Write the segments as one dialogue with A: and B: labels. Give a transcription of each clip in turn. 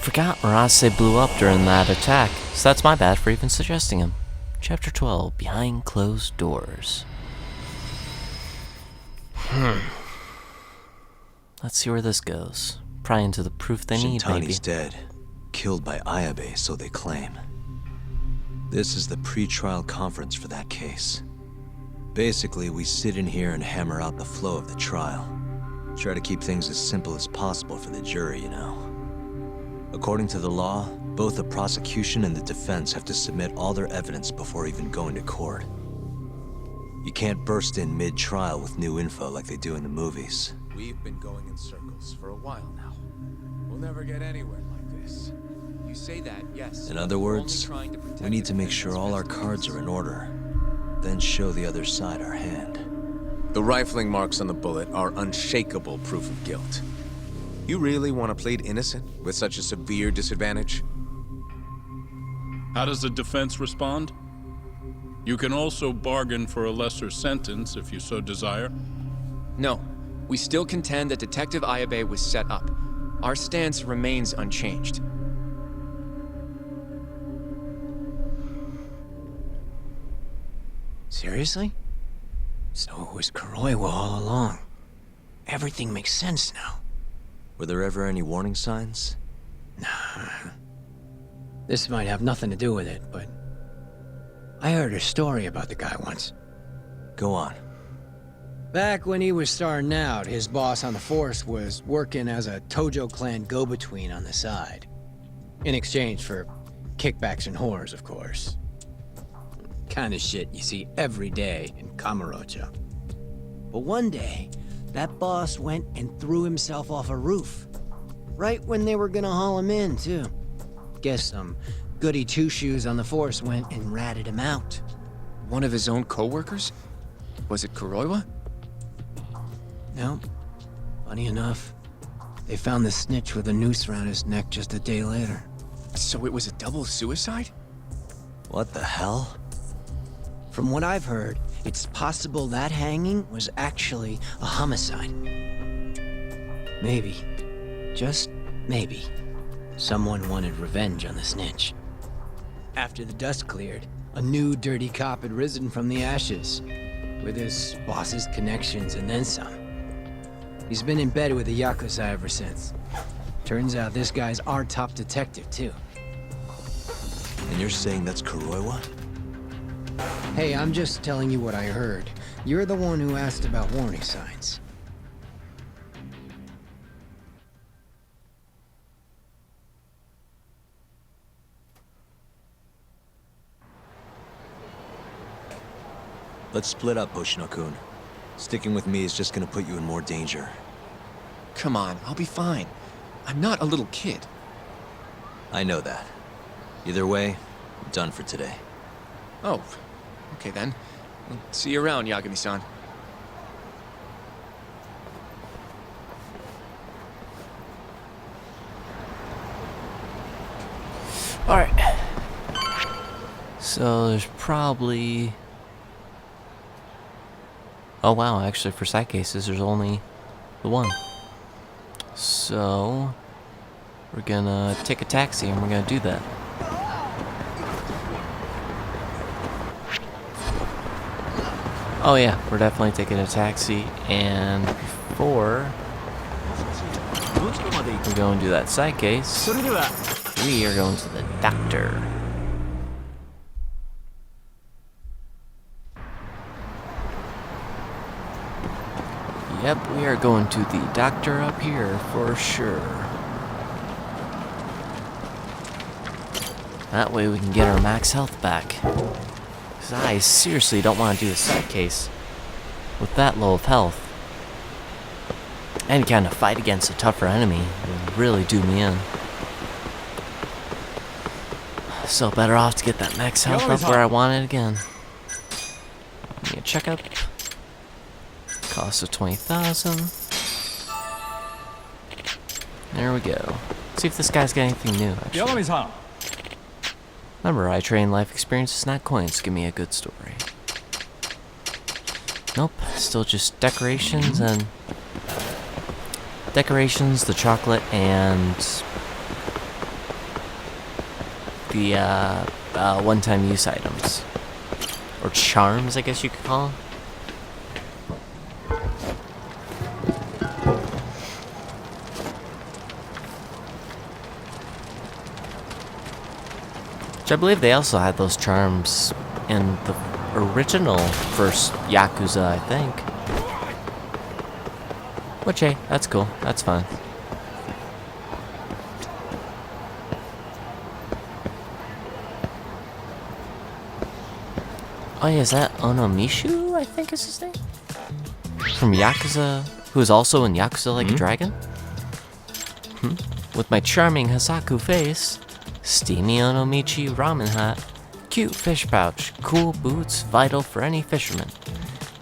A: forgot Murase blew up during that attack, so that's my bad for even suggesting him. Chapter 12, Behind Closed Doors. Let's see where this goes. Probably into the proof they need, maybe.
B: Shintani's dead. Killed by Ayabe, so they claim. This is the pre-trial conference for that case. Basically, we sit in here and hammer out the flow of the trial. Try to keep things as simple as possible for the jury, you know. According to the law, both the prosecution and the defense have to submit all their evidence before even going to court. You can't burst in mid-trial with new info like they do in the movies.
C: We've been going in circles for a while now. We'll never get anywhere like this. You say that, yes.
B: In other words, we need to make sure all our cards are in order, then show the other side our hand.
C: The rifling marks on the bullet are unshakable proof of guilt. You really want to plead innocent with such a severe disadvantage?
D: How does the defense respond? You can also bargain for a lesser sentence if you so desire.
E: No, we still contend that Detective Ayabe was set up. Our stance remains unchanged.
F: Seriously? So it was Kuroiwa all along. Everything makes sense now.
B: Were there ever any warning signs?
F: Nah. This might have nothing to do with it, but I heard a story about the guy once.
B: Go on.
F: Back when he was starting out, his boss on the force was working as a Tojo clan go-between on the side. In exchange for kickbacks and whores, of course. Kind of shit you see every day in Kamurocho. But one day, that boss went and threw himself off a roof. Right when they were gonna haul him in, too. Guess some goody two-shoes on the force went and ratted him out.
E: One of his own co-workers? Was it Kuroiwa?
F: No. Funny enough, they found the snitch with a noose around his neck just a day later.
E: So it was a double suicide?
B: What the hell?
F: From what I've heard, it's possible that hanging was actually a homicide. Maybe, just maybe, someone wanted revenge on the snitch. After the dust cleared, a new dirty cop had risen from the ashes, with his boss's connections and then some. He's been in bed with the Yakuza ever since. Turns out this guy's our top detective, too.
B: And you're saying that's Kuroiwa?
F: Hey, I'm just telling you what I heard. You're the one who asked about warning signs.
B: Let's split up, Hoshino-kun. Sticking with me is just gonna put you in more danger.
E: Come on, I'll be fine. I'm not a little kid.
B: I know that. Either way, I'm done for today.
E: Oh, okay then. I'll see you around, Yagami-san.
A: Alright. So there's probably... Oh wow, actually for side cases there's only the one. So we're gonna take a taxi and we're gonna do that. Oh yeah, we're definitely taking a taxi, and before we go and do that side case, we are going to the doctor. Yep, we are going to the doctor up here for sure. That way we can get our max health back. Because I seriously don't want to do a side case with that low of health. Any kind of fight against a tougher enemy would really do me in. So better off to get that max health up where I want it again. Give me a checkup. Cost of 20,000. There we go. See if this guy's got anything new, actually. Remember, I train life experiences, not coins. Give me a good story. Nope, still just decorations and... Decorations, the chocolate, and... the one-time use items. Or charms, I guess you could call them. Which I believe they also had those charms in the original first Yakuza, I think. Which, hey, that's cool. That's fine. Oh yeah, is that Ono Michio, I think is his name? From Yakuza, who is also in Yakuza Like a Dragon? With my charming Hasaku face, steamy Ono Michi ramen hat, cute fish pouch, cool boots, vital for any fisherman,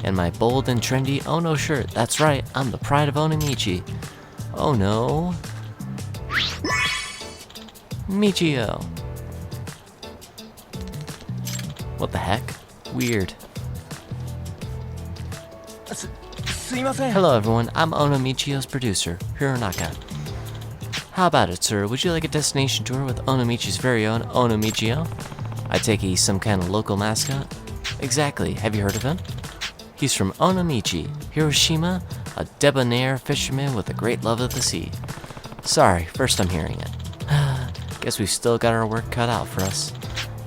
A: and my bold and trendy Ono shirt. That's right, I'm the pride of Ono Michi. Oh no. Michio. What the heck? Weird. Hello everyone, I'm Ono Michio's producer, Hironaka. How about it, sir? Would you like a destination tour with Ono Michi's very own Ono Michio? I take it he's some kind of local mascot? Exactly, have you heard of him? He's from Ono Michi, Hiroshima, a debonair fisherman with a great love of the sea. Sorry, first I'm hearing it. Guess we've still got our work cut out for us.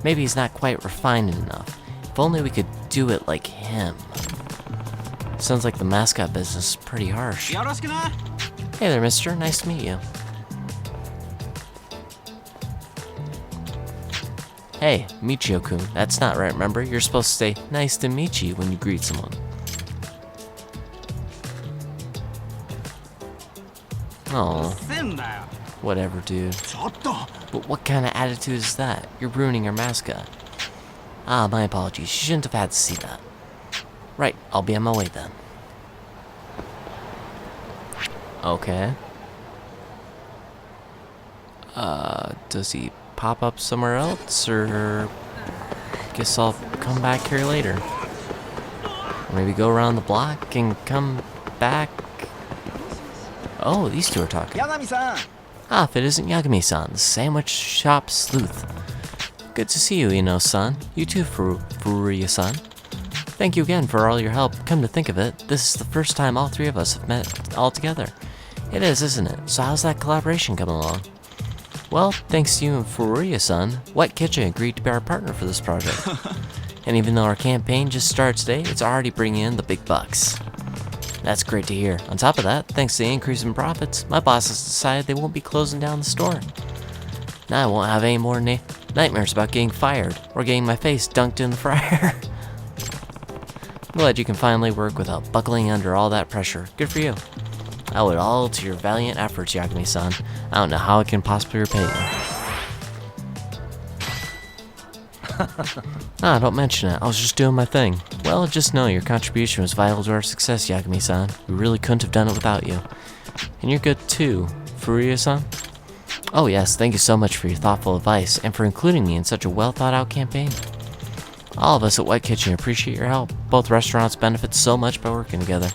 A: Maybe he's not quite refined enough. If only we could do it like him. Sounds like the mascot business is pretty harsh. Hey there, mister. Nice to meet you. Hey, Michio-kun. That's not right, remember? You're supposed to say, nice to meet you when you greet someone. Oh. Whatever, dude. But what kind of attitude is that? You're ruining our mascot. Ah, my apologies. You shouldn't have had to see that. Right, I'll be on my way then. Okay. Does he pop up somewhere else, or guess I'll come back here later. Or maybe go around the block and come back. Oh, these two are talking. Ah, if it isn't Yagami-san, the sandwich shop sleuth. Good to see you, Ino-san. You too, Furuya-san. Thank you again for all your help. Come to think of it, this is the first time all three of us have met all together. It is, isn't it? So how's that collaboration coming along? Well, thanks to you and Furuya-san, Wet Kitchen agreed to be our partner for this project. And even though our campaign just started today, it's already bringing in the big bucks. That's great to hear. On top of that, thanks to the increase in profits, my boss has decided they won't be closing down the store. Now I won't have any more nightmares about getting fired or getting my face dunked in the fryer. I'm glad you can finally work without buckling under all that pressure. Good for you. I owe it all to your valiant efforts, Yagami-san. I don't know how I can possibly repay you. Don't mention it. I was just doing my thing. Well, just know your contribution was vital to our success, Yagami-san. We really couldn't have done it without you. And you're good too, Furuya-san. Oh yes, thank you so much for your thoughtful advice and for including me in such a well-thought-out campaign. All of us at White Kitchen appreciate your help. Both restaurants benefit so much by working together.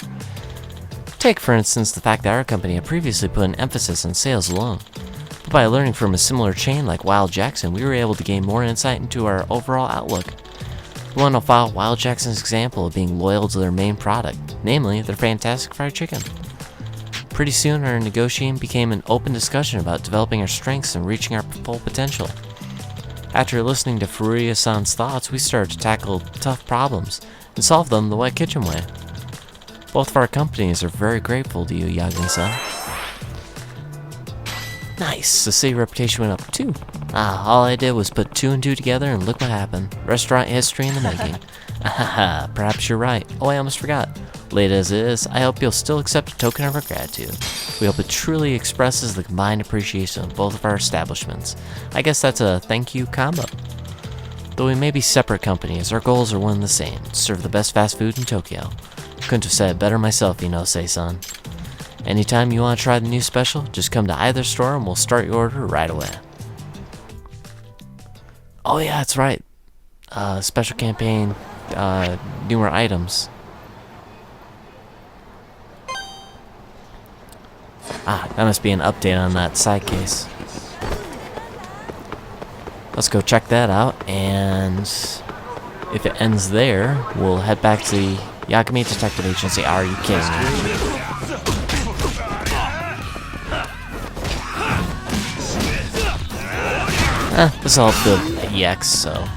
A: Take, for instance, the fact that our company had previously put an emphasis on sales alone. But by learning from a similar chain like Wild Jackson, we were able to gain more insight into our overall outlook. We want to follow Wild Jackson's example of being loyal to their main product, namely their fantastic fried chicken. Pretty soon, our negotiating became an open discussion about developing our strengths and reaching our full potential. After listening to Furuya-san's thoughts, we started to tackle tough problems and solve them the Wet Kitchen way. Both of our companies are very grateful to you, Yagami-san. Nice, the city reputation went up too. All I did was put two and two together and look what happened. Restaurant history in the making. Perhaps you're right. Oh, I almost forgot. Late as it is, I hope you'll still accept a token of our gratitude. We hope it truly expresses the combined appreciation of both of our establishments. I guess that's a thank you combo. Though we may be separate companies, our goals are one and the same: to serve the best fast food in Tokyo. Couldn't have said it better myself, Inose-san. Anytime you want to try the new special, just come to either store and we'll start your order right away. Oh yeah, that's right. Special campaign, newer items. That must be an update on that side case. let's go check that out, and if it ends there, we'll head back to the Yagami Detective Agency. Are you kidding me? This is all the EX, so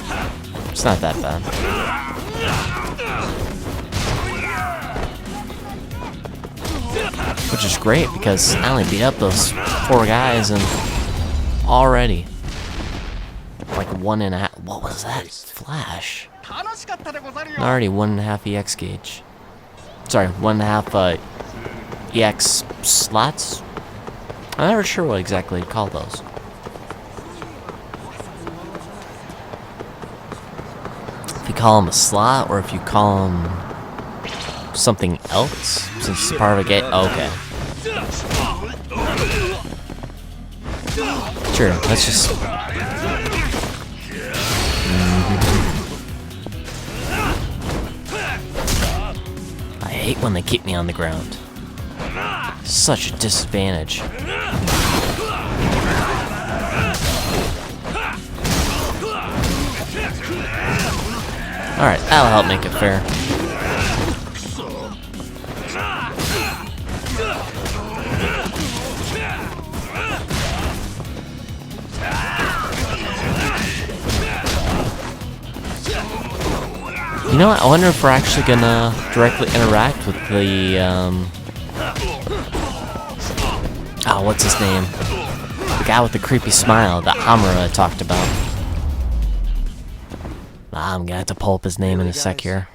A: it's not that bad. Which is great, because I only beat up those 4 guys and already like 1.5. What was that? Flash. Already 1.5 EX gauge. Sorry, 1.5 EX slots. I'm never sure what exactly to call those. If you call them a slot, or if you call them something else, since it's part of a game. Okay. Sure, let's just. I hate when they keep me on the ground. Such a disadvantage. Alright, that'll help make it fair. You know what? I wonder if we're actually gonna directly interact with the, oh, what's his name? The guy with the creepy smile that Hamura talked about. I'm gonna have to pull up his name in a sec here.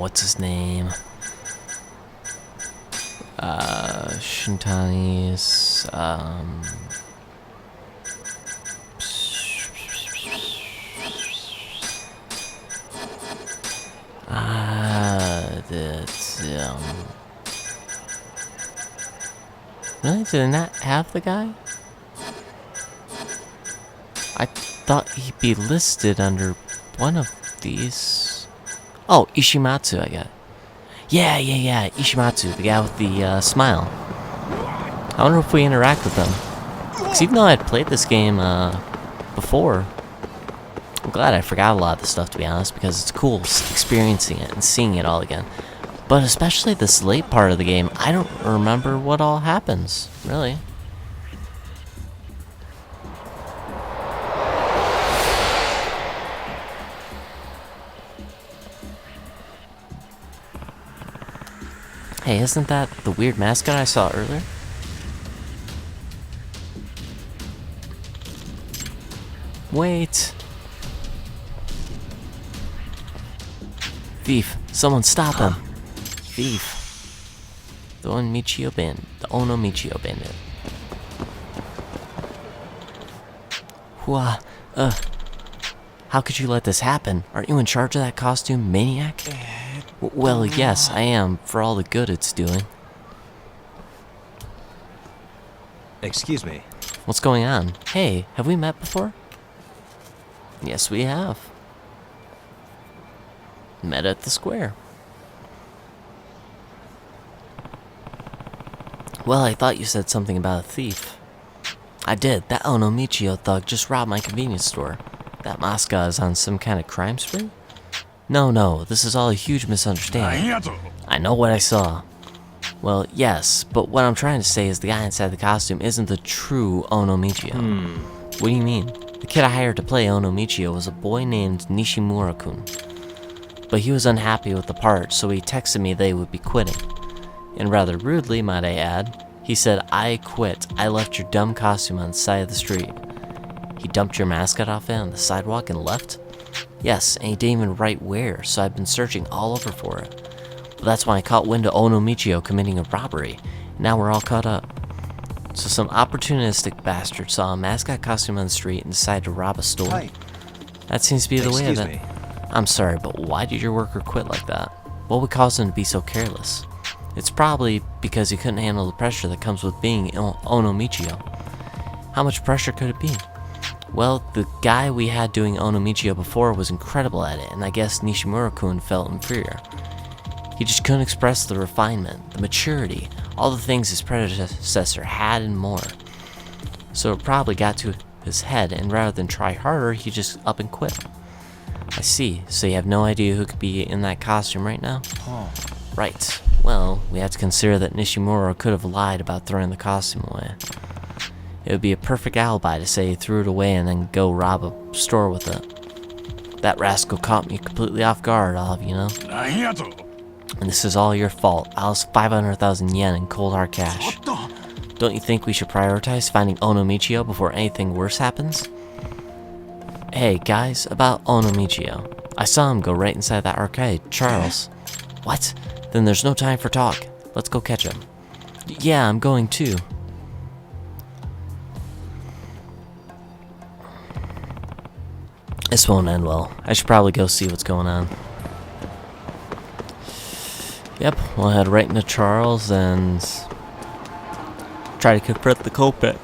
A: What's his name? Shintani's, really? Did I not have the guy? I thought he'd be listed under one of these. Oh, Ishimatsu, I got. Yeah, Ishimatsu, the guy with the smile. I wonder if we interact with them. Because even though I'd played this game before, I'm glad I forgot a lot of the stuff, to be honest, because it's cool experiencing it and seeing it all again. But especially this late part of the game, I don't remember what all happens, really. Hey, isn't that the weird mascot I saw earlier? Wait. Thief, someone stop him. Thief. The Ono Michio bandit. The Ono Michio bandit. How could you let this happen? Aren't you in charge of that costume, maniac? Well, yes, I am, for all the good it's doing.
B: Excuse me.
A: What's going on? Hey, have we met before? Yes, we have. Met at the square. Well, I thought you said something about a thief. I did. That Ono Michio thug just robbed my convenience store. That Mosca is on some kind of crime spree? No, this is all a huge misunderstanding. I know what I saw. Well, yes, but what I'm trying to say is the guy inside the costume isn't the true Ono Michio. What do you mean? The kid I hired to play Ono Michio was a boy named Nishimura-kun. But he was unhappy with the part, so he texted me they would be quitting. And rather rudely, might I add, he said, I quit. I left your dumb costume on the side of the street. He dumped your mascot outfit on the sidewalk and left? Yes, and he didn't even write where, so I've been searching all over for it. But that's when I caught wind of Ono Michio committing a robbery. Now we're all caught up. So some opportunistic bastard saw a mascot costume on the street and decided to rob a store.
B: Hi.
A: That seems to be the way of it.
B: Me.
A: I'm sorry, but why did your worker quit like that? What would cause him to be so careless? It's probably because he couldn't handle the pressure that comes with being Ono Michio. How much pressure could it be? Well, the guy we had doing Ono Michio before was incredible at it, and I guess Nishimura-kun felt inferior. He just couldn't express the refinement, the maturity, all the things his predecessor had and more. So it probably got to his head, and rather than try harder, he just up and quit. I see, so you have no idea who could be in that costume right now? Right. Well, we have to consider that Nishimura could have lied about throwing the costume away. It would be a perfect alibi to say he threw it away and then go rob a store with it. That rascal caught me completely off guard, I'll have you know. And this is all your fault. I lost 500,000 yen in cold hard cash. Don't you think we should prioritize finding Ono Michio before anything worse happens? Hey, guys, about Ono Michio. I saw him go right inside that arcade. Charles. What? Then there's no time for talk. Let's go catch him. Yeah, I'm going too. This won't end well. I should probably go see what's going on. Yep, we'll head right into Charles and try to confront the culprit.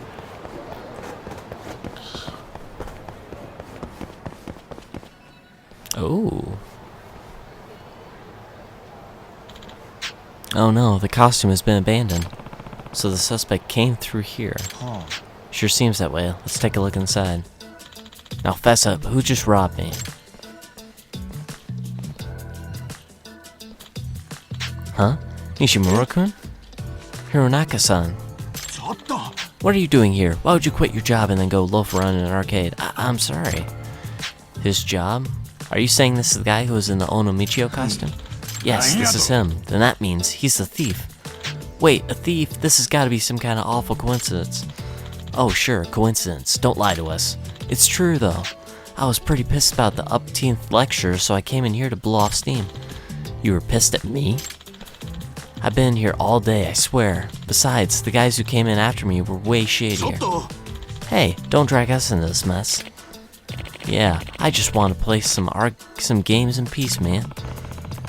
A: Oh. Oh no, the costume has been abandoned. So the suspect came through here. Sure seems that way. Let's take a look inside. Now fess up, who just robbed me? Huh? Nishimura-kun? Hironaka-san. What are you doing here? Why would you quit your job and then go loaf around in an arcade? I'm sorry. His job? Are you saying this is the guy who was in the Ono Michio costume? Yes, this is him. Then that means he's a thief. Wait, a thief? This has got to be some kind of awful coincidence. Oh, sure, coincidence. Don't lie to us. It's true, though. I was pretty pissed about the upteenth lecture, so I came in here to blow off steam. You were pissed at me? I've been here all day, I swear. Besides, the guys who came in after me were way shadier. Hey, don't drag us into this mess. Yeah, I just want to play some games in peace, man.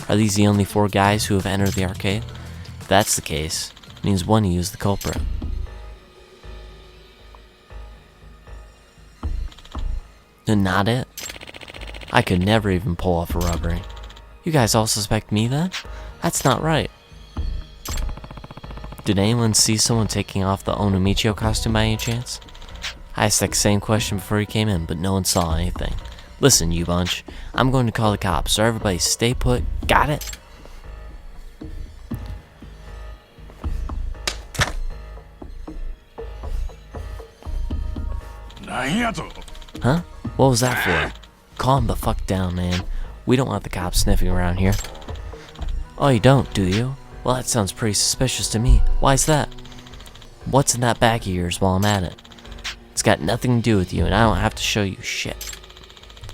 A: Are these the only 4 guys who have entered the arcade? If that's the case, it means one of you is the culprit. And not it? I could never even pull off a robbery. You guys all suspect me then? That's not right. Did anyone see someone taking off the Ono Michio costume by any chance? I asked that same question before he came in, but no one saw anything. Listen, you bunch. I'm going to call the cops, so everybody stay put. Got it? Huh? What was that for? Calm the fuck down, man. We don't want the cops sniffing around here. Oh, you don't, do you? Well, that sounds pretty suspicious to me. Why's that? What's in that bag of yours while I'm at it? It's got nothing to do with you, and I don't have to show you shit.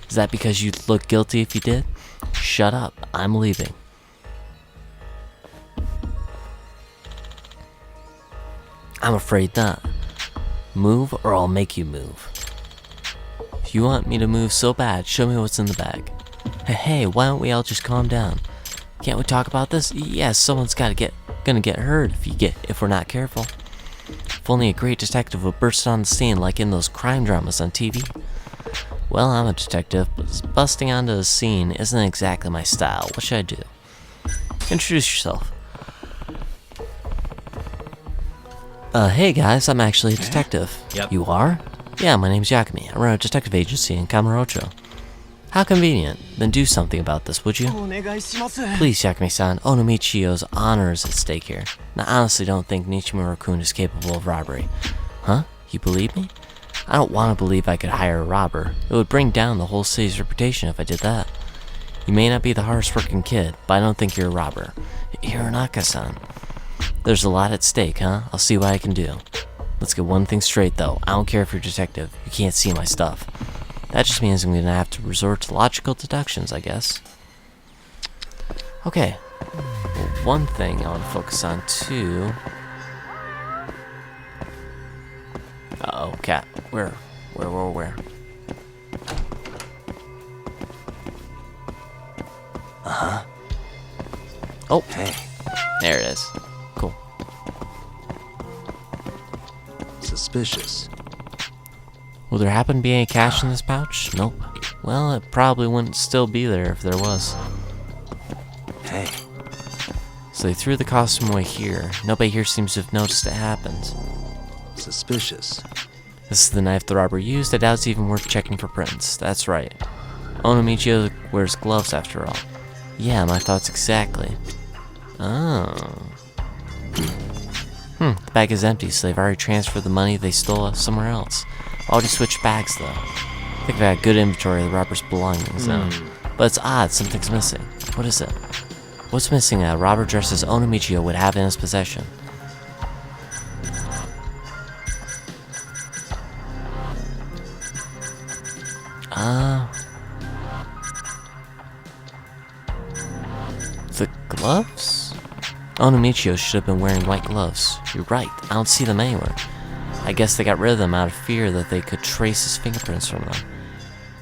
A: Is that because you'd look guilty if you did? Shut up. I'm leaving. I'm afraid not. Move, or I'll make you move. If you want me to move so bad, show me what's in the bag. Hey, why don't we all just calm down? Can't we talk about this? Yes, someone's gonna get hurt if we're not careful. If only a great detective would burst on the scene like in those crime dramas on TV. Well, I'm a detective, but busting onto the scene isn't exactly my style. What should I do? Introduce yourself. Hey guys, I'm actually a detective.
B: Yep.
A: You are? Yeah, my name's Yagami. I run a detective agency in Kamurocho. How convenient. Then do something about this, would you? Please, Yagami-san. Ono Michio's honor is at stake here. And I honestly don't think Nishimura-kun is capable of robbery. Huh? You believe me? I don't want to believe I could hire a robber. It would bring down the whole city's reputation if I did that. You may not be the hardest working kid, but I don't think you're a robber. Hironaka-san. There's a lot at stake, huh? I'll see what I can do. Let's get one thing straight, though. I don't care if you're a detective. You can't see my stuff. That just means I'm gonna have to resort to logical deductions, I guess. Okay. Well, one thing I want to focus on, too. Uh-oh, cat. Where? Uh-huh. Oh,
B: Hey,
A: there it is. Cool.
B: suspicious.
A: Will there happen to be any cash in this pouch? Nope. Well, it probably wouldn't still be there if there was.
B: Hey,
A: So they threw the costume away here. Nobody here seems to have noticed it happened.
B: suspicious.
A: This is the knife the robber used. I doubt it's even worth checking for prints. That's right. Ono Michio wears gloves after all. Yeah, my thoughts exactly. Oh. The bag is empty, so they've already transferred the money they stole somewhere else. Why would he switch bags, though? I think they've got good inventory of the robber's belongings now. But it's odd, something's missing. What is it? What's missing that a robber dressed as Ono Michio would have in his possession? The gloves? Ono Michio should have been wearing white gloves. You're right, I don't see them anywhere. I guess they got rid of them out of fear that they could trace his fingerprints from them.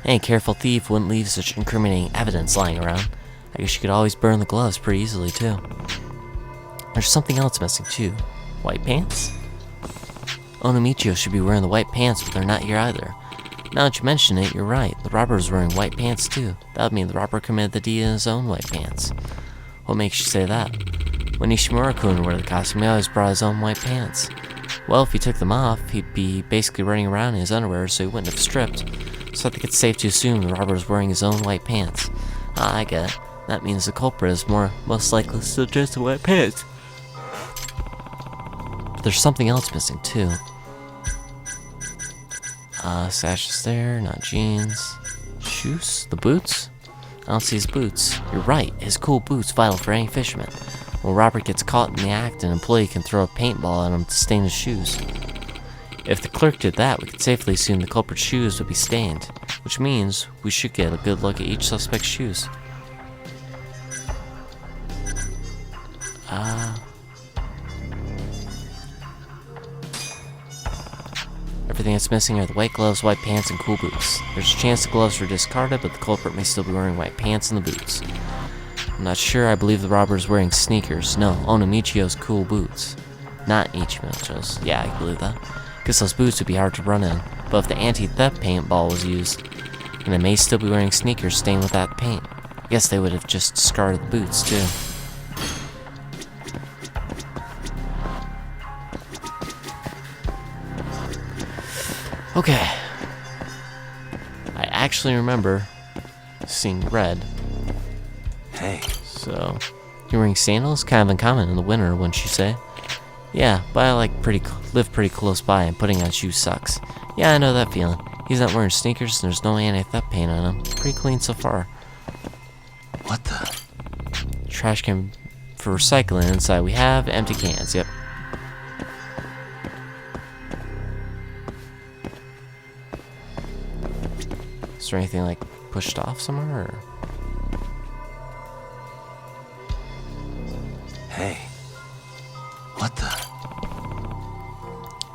A: Any careful thief wouldn't leave such incriminating evidence lying around. I guess you could always burn the gloves pretty easily, too. There's something else missing, too. White pants? Ono Michio should be wearing the white pants, but they're not here either. Now that you mention it, you're right. The robber was wearing white pants, too. That would mean the robber committed the deed in his own white pants. What makes you say that? When Nishimura-kun wore the costume, he always brought his own white pants. Well, if he took them off, he'd be basically running around in his underwear, so he wouldn't have stripped. So I think it's safe to assume the robber was wearing his own white pants. Ah, I get it. That means the culprit is most likely still dressed in white pants. But there's something else missing, too. Sash is there, not jeans. Shoes? The boots? I don't see his boots. You're right, his cool boots vital for any fisherman. When Robert gets caught in the act, an employee can throw a paintball at him to stain his shoes. If the clerk did that, we could safely assume the culprit's shoes would be stained, which means we should get a good look at each suspect's shoes. Everything that's missing are the white gloves, white pants, and cool boots. There's a chance the gloves were discarded, but the culprit may still be wearing white pants and the boots. I'm not sure I believe the robber is wearing sneakers. No, Ono Michio's cool boots. Not Ichimon's. Yeah, I believe that. Guess those boots would be hard to run in. But if the anti-theft paintball was used, then they may still be wearing sneakers stained with that paint. I guess they would have just discarded the boots, too. Okay. I actually remember seeing red.
B: Hey,
A: So, you're wearing sandals? Kind of uncommon in the winter, wouldn't you say? Yeah, but I live pretty close by, and putting on shoes sucks. Yeah, I know that feeling. He's not wearing sneakers, and there's no anti-theft paint on him. Pretty clean so far.
B: what the?
A: Trash can for recycling. Inside we have empty cans. Yep. Is there anything like pushed off somewhere? Or?
B: Hey, what the?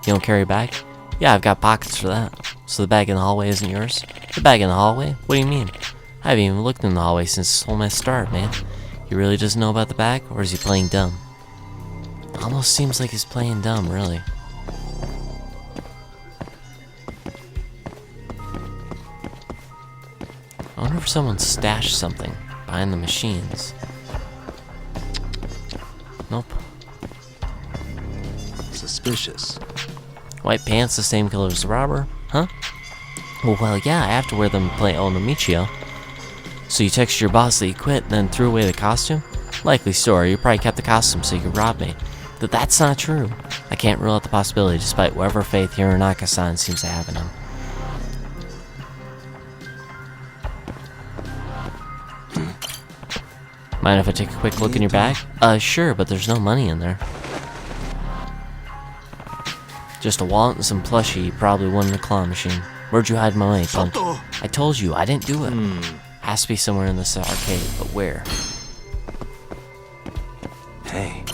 A: You don't carry a bag? Yeah, I've got pockets for that. So the bag in the hallway isn't yours? The bag in the hallway? What do you mean? I haven't even looked in the hallway since this whole mess started, man. He really doesn't know about the bag, or is he playing dumb? Almost seems like he's playing dumb, really. I wonder if someone stashed something behind the machines. Nope.
B: Suspicious.
A: White pants, the same color as the robber? Huh? Well, yeah, I have to wear them to play Ono Michio. So you texted your boss that you quit and then threw away the costume? Likely story, you probably kept the costume so you could rob me. But that's not true. I can't rule out the possibility despite whatever faith Hironaka-san seems to have in him. Mind if I take a quick look in your bag? Sure, but there's no money in there. Just a wallet and some plushie you probably won in the claw machine. Where'd you hide my money, punk? I told you, I didn't do it. Has to be somewhere in this arcade, but where?
B: Hey,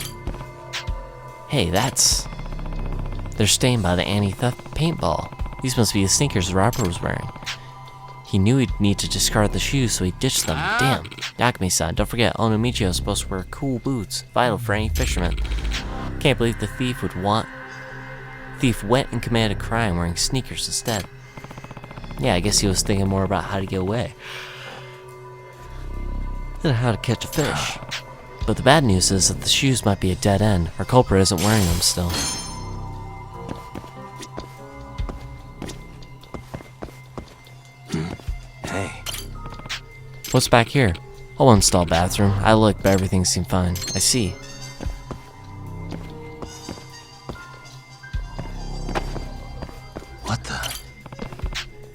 A: Hey, they're stained by the anti-theft paintball. These must be the sneakers the robber was wearing. He knew he'd need to discard the shoes, so he ditched them. Damn. Yagami-san, don't forget, Ono Michio is supposed to wear cool boots, vital for any fisherman. Can't believe the thief went and committed a crime wearing sneakers instead. Yeah, I guess he was thinking more about how to get away than how to catch a fish. But the bad news is that the shoes might be a dead end. Our culprit isn't wearing them still.
B: Hey,
A: What's back here? I'll install bathroom. I looked, but everything seemed fine. I see.
B: what the?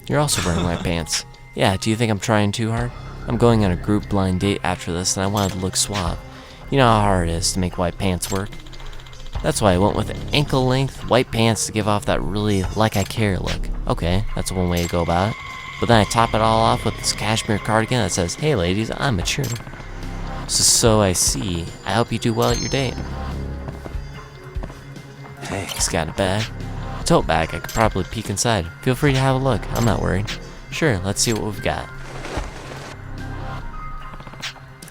A: You're also wearing white pants. Yeah, do you think I'm trying too hard? I'm going on a group blind date after this, and I wanted to look suave. You know how hard it is to make white pants work. That's why I went with ankle-length white pants to give off that really like I care look. Okay, that's one way to go about it. But then I top it all off with this cashmere cardigan that says, "Hey ladies, I'm mature." So I see. I hope you do well at your date.
B: Hey,
A: He's got a bag. A tote bag. I could probably peek inside. Feel free to have a look. I'm not worried. Sure, let's see what we've got.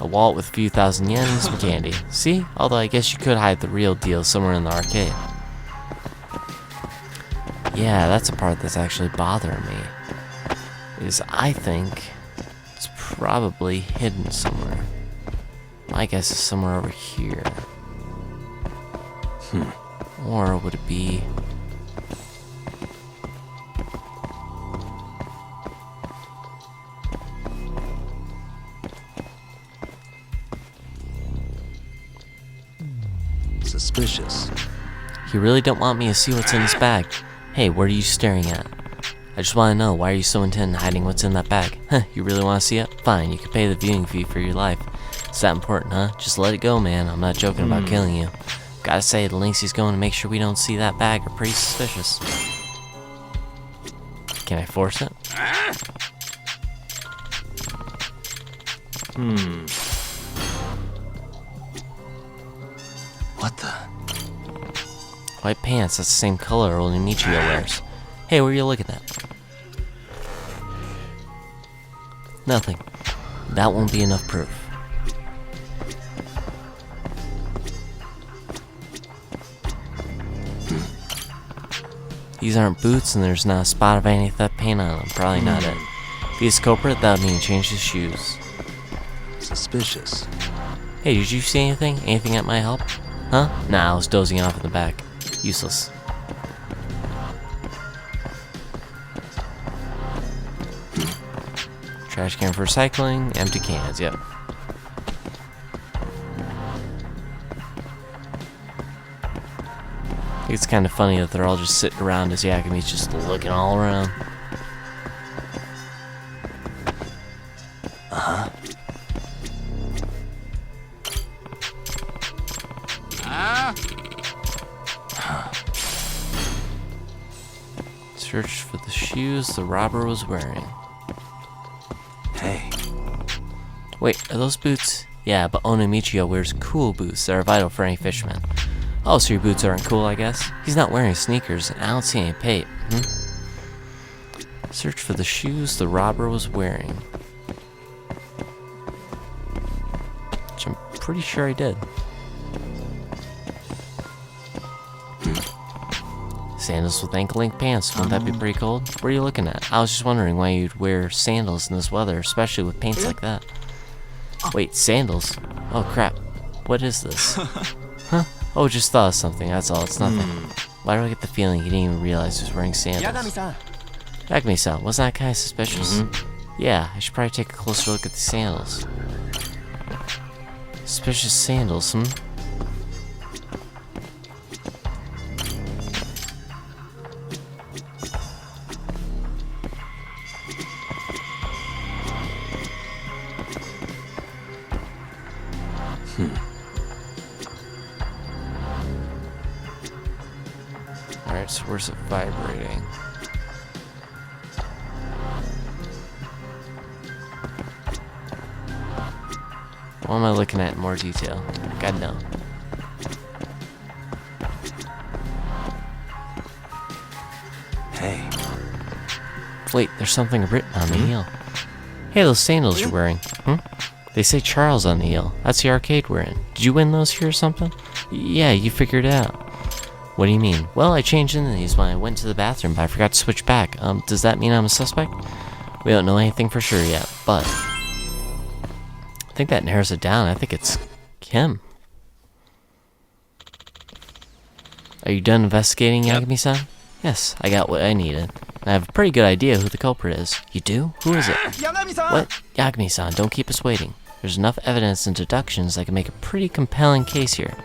A: A wallet with a few thousand yen and some candy. See? Although I guess you could hide the real deal somewhere in the arcade. Yeah, that's a part that's actually bothering me. Is I think it's probably hidden somewhere. My guess is somewhere over here. Or would it be...
B: suspicious.
A: You really don't want me to see what's in this bag? Hey, what are you staring at? I just want to know, why are you so intent on hiding what's in that bag? Huh, you really want to see it? Fine, you can pay the viewing fee for your life. It's that important, huh? Just let it go, man. I'm not joking about killing you. Gotta say, the lengths he's going to make sure we don't see that bag are pretty suspicious. Can I force it?
B: What the?
A: White pants, that's the same color Ono Michio wears. Hey, what are you looking at? Nothing. That won't be enough proof. These aren't boots, and there's not a spot of any theft paint on them. Probably not it. If he's a culprit, that would mean he changed his shoes.
B: Suspicious.
A: Hey, did you see anything? Anything that might help? Huh? Nah, I was dozing off in the back. Useless. Trash can for recycling, empty cans, yep. I think it's kind of funny that they're all just sitting around as Yagami's just looking all around. Search for the shoes the robber was wearing.
B: Hey,
A: Wait, are those boots? Yeah, but Ono Michio wears cool boots that are vital for any fisherman. Oh, so your boots aren't cool, I guess? He's not wearing sneakers, and I don't see any paint. Search for the shoes the robber was wearing. Which I'm pretty sure I did. Sandals with ankle-length pants. Wouldn't that be pretty cold? What are you looking at? I was just wondering why you'd wear sandals in this weather, especially with paints like that. Wait, sandals? Oh crap. What is this? Huh? Oh, just thought of something, that's all. It's nothing. Why do I get the feeling he didn't even realize he was wearing sandals? Yagami-san, wasn't that kind of suspicious? Yeah, I should probably take a closer look at the sandals. Suspicious sandals, Alright, so where's it vibrating? What am I looking at in more detail? God no.
B: hey,
A: Wait, there's something written on the heel. Hey, those sandals you're wearing. They say Charles on the heel. That's the arcade we're in. Did you win those here or something? Yeah, you figured it out. What do you mean? Well, I changed into these when I went to the bathroom, but I forgot to switch back. Does that mean I'm a suspect? We don't know anything for sure yet, but I think that narrows it down. I think it's him. Are you done investigating, Yagami-san? Yes, I got what I needed. I have a pretty good idea who the culprit is. You do? Who is it? What? Yagami-san, don't keep us waiting. There's enough evidence and deductions that can make a pretty compelling case here.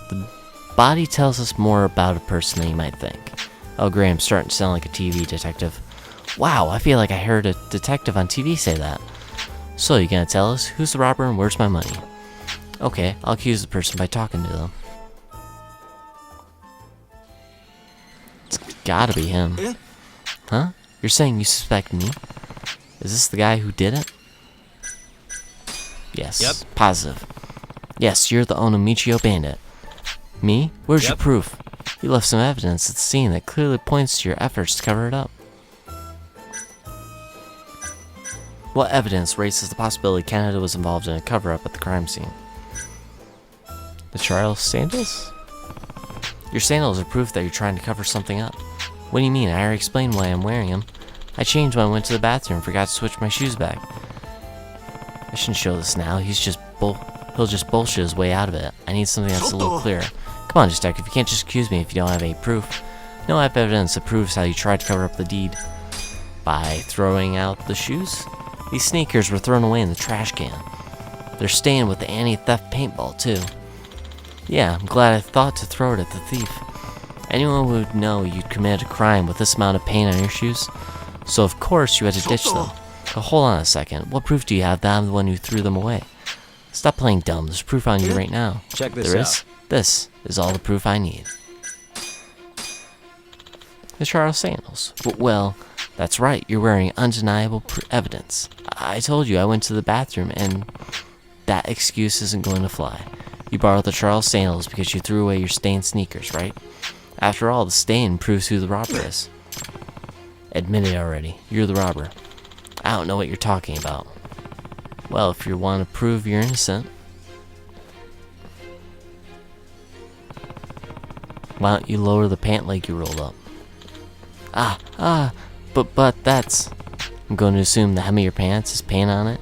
A: The body tells us more about a person than you might think. Oh, Graham's starting to sound like a TV detective. Wow, I feel like I heard a detective on TV say that. So, you gonna tell us who's the robber and where's my money? Okay, I'll accuse the person by talking to them. It's gotta be him. Huh? You're saying you suspect me? Is this the guy who did it? Yes. Yep. Positive. Yes, you're the Ono Michio bandit. Me? Where's your proof? You left some evidence at the scene that clearly points to your efforts to cover it up. What evidence raises the possibility Canada was involved in a cover-up at the crime scene? The Charles sandals? Your sandals are proof that you're trying to cover something up. What do you mean? I already explained why I'm wearing them. I changed when I went to the bathroom and forgot to switch my shoes back. I shouldn't show this now. He'll just bullshit his way out of it. I need something that's a little clearer. Come on, detective. You can't just accuse me if you don't have any proof. No, I have evidence that proves how you tried to cover up the deed. By throwing out the shoes? These sneakers were thrown away in the trash can. They're stained with the anti-theft paintball, too. Yeah, I'm glad I thought to throw it at the thief. Anyone would know you'd committed a crime with this amount of paint on your shoes. So of course you had to ditch them. But hold on a second. What proof do you have that I'm the one who threw them away? Stop playing dumb. There's proof on you right now.
B: Check this
A: There
B: out.
A: is? This is all the proof I need. The Charles sandals. Well, that's right. You're wearing undeniable evidence. I told you I went to the bathroom, and that excuse isn't going to fly. You borrowed the Charles sandals because you threw away your stained sneakers, right? After all, the stain proves who the robber is. Admit it already. You're the robber. I don't know what you're talking about. Well, if you want to prove you're innocent, why don't you lower the pant leg you rolled up? But that's... I'm going to assume the hem of your pants has paint on it.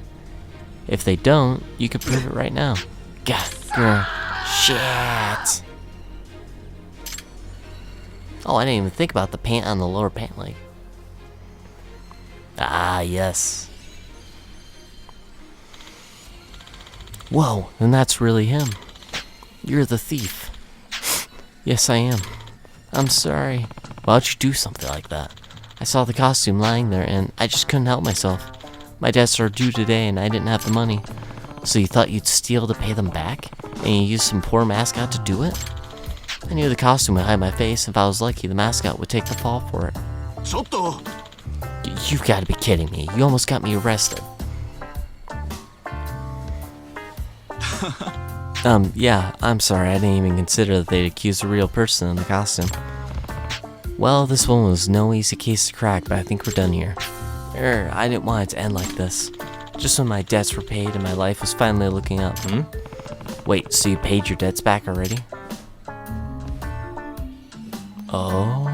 A: If they don't, you can prove it right now. God, girl. Shit. Oh, I didn't even think about the paint on the lower pant leg. Ah, yes. Whoa, then that's really him. You're the thief. Yes, I am. I'm sorry. Why'd you do something like that? I saw the costume lying there and I just couldn't help myself. My debts are due today and I didn't have the money. So you thought you'd steal to pay them back? And you used some poor mascot to do it? I knew the costume would hide my face. If I was lucky, the mascot would take the fall for it. You've got to be kidding me. You almost got me arrested. Yeah, I'm sorry. I didn't even consider that they'd accuse a real person in the costume. Well, this one was no easy case to crack, but I think we're done here. I didn't want it to end like this. Just when my debts were paid and my life was finally looking up. Wait, so you paid your debts back already? Oh.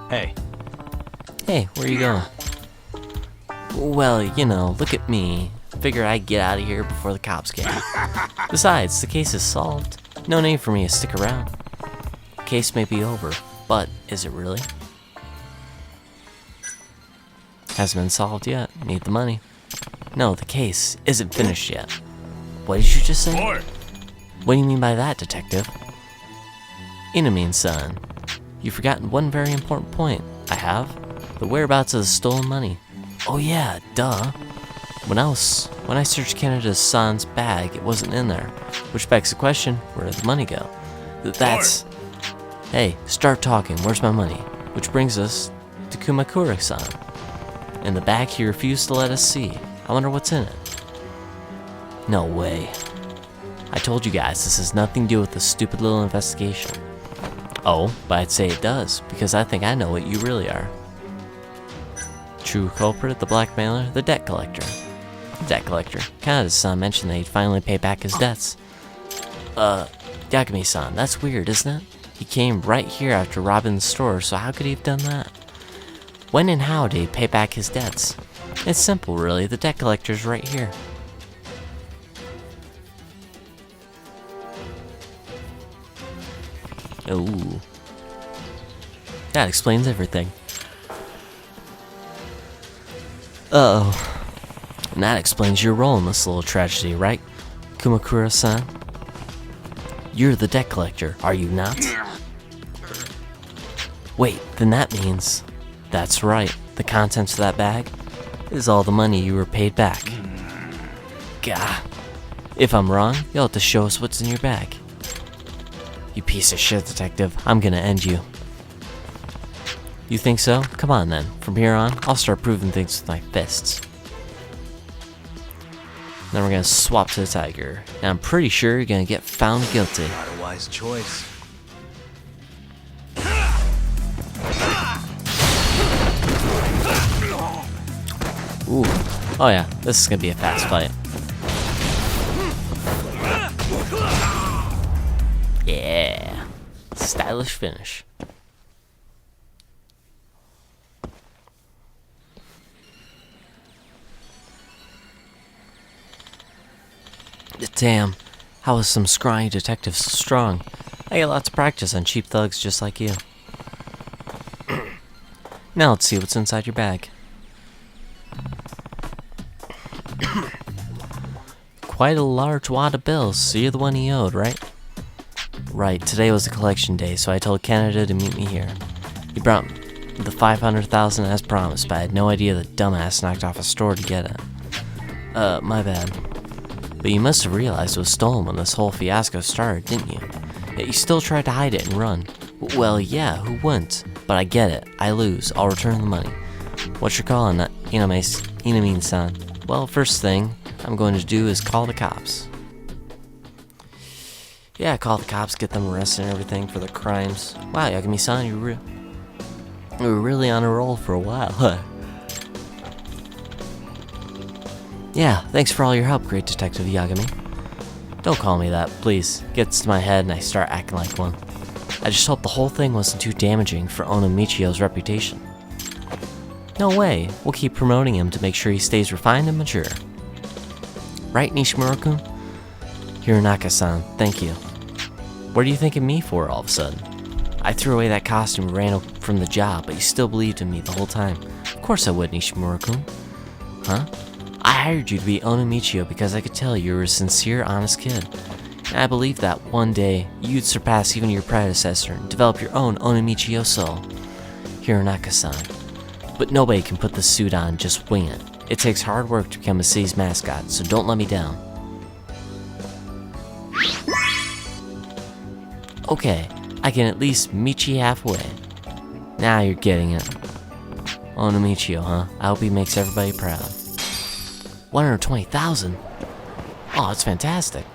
B: Hey,
A: Hey, where you going? Well, you know, look at me. Figure I'd get out of here before the cops came. Besides, the case is solved. No need for me to stick around. The case may be over, but is it really? Hasn't been solved yet. Need the money. No, the case isn't finished yet. What did you just say?
D: Boy,
A: What do you mean by that, detective? Inamin-san, you've forgotten one very important point. I have? The whereabouts of the stolen money. Oh yeah, duh. When I searched Canada's-san's bag, it wasn't in there. Which begs the question, where did the money go? That's... Hey, start talking, where's my money? Which brings us to Kumakura-san. In the bag he refused to let us see. I wonder what's in it. No way. I told you guys this has nothing to do with this stupid little investigation. Oh, but I'd say it does, because I think I know what you really are. True culprit, the blackmailer, the debt collector. Debt collector. Kaneda-san mentioned that he'd finally pay back his debts. Yagami-san, that's weird, isn't it? He came right here after robbing the store, so how could he have done that? When and how did he pay back his debts? It's simple, really. The debt collector's right here. Ooh. That explains everything. Uh-oh. And that explains your role in this little tragedy, right, Kumakura-san? You're the debt collector, are you not? Wait, then that means... That's right, the contents of that bag is all the money you were paid back. Gah. If I'm wrong, you'll have to show us what's in your bag. You piece of shit, detective. I'm gonna end you. You think so? Come on then. From here on, I'll start proving things with my fists. Then we're gonna swap to the tiger. Now I'm pretty sure you're gonna get found guilty.
B: Not a wise choice.
A: Ooh. Oh yeah, this is gonna be a fast fight. Yeah. Stylish finish. Damn, how is some scrawny detective so strong? I get lots of practice on cheap thugs just like you. Now let's see what's inside your bag. Quite a large wad of bills, so you're the one he owed, right? Right, today was the collection day, so I told Canada to meet me here. He brought the $500,000 as promised, but I had no idea the dumbass knocked off a store to get it. My bad. But you must have realized it was stolen when this whole fiasco started, didn't you? Yet you still tried to hide it and run. Well, yeah, who wouldn't? But I get it. I lose. I'll return the money. What you're calling that, Inamine-san? Well, first thing I'm going to do is call the cops. Yeah, call the cops, get them arrested and everything for the crimes. Wow, Yagami-san, you were really on a roll for a while, huh? Yeah, thanks for all your help, great Detective Yagami. Don't call me that, please. It gets to my head and I start acting like one. I just hope the whole thing wasn't too damaging for Ono Michio's reputation. No way, we'll keep promoting him to make sure he stays refined and mature. Right, Nishimura-kun? Hironaka-san, thank you. What are you thanking me for all of a sudden? I threw away that costume and ran from the job, but you still believed in me the whole time. Of course I would, Nishimura-kun. Huh? I hired you to be Ono Michio because I could tell you were a sincere, honest kid. And I believed that one day you'd surpass even your predecessor and develop your own Ono Michio soul. Hironaka-san. But nobody can put the suit on and just wing it. It takes hard work to become a city's mascot, so don't let me down. Okay, I can at least meet you halfway. Now you're getting it. Ono Michio, huh? I hope he makes everybody proud. 120,000? Oh, that's fantastic.